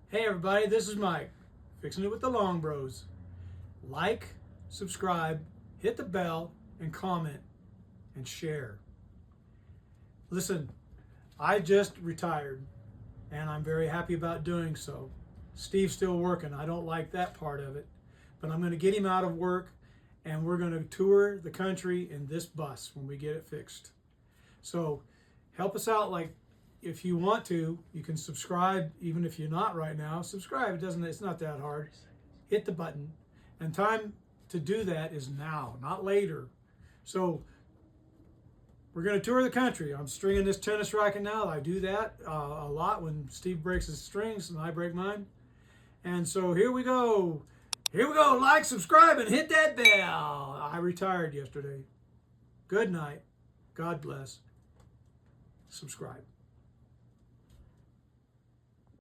Hey everybody, this is Mike, fixing it with the Long Bros. Like, subscribe, hit the bell, and comment, and share. Listen, I just retired, and I'm very happy about doing so. Steve's still working. I don't like that part of it, but I'm going to get him out of work, and we're going to tour the country in this bus when we get it fixed. So help us out. Like, if you want to, you can subscribe. Even if you're not right now, subscribe. It's not that hard. Hit the button, and time to do that is now, not later. So we're going to tour the country. I'm stringing this tennis racket now. I do that a lot when Steve breaks his strings and I break mine. And so here we go. Here we go. Like, subscribe, and hit that bell. I retired yesterday. Good night. God bless. Subscribe.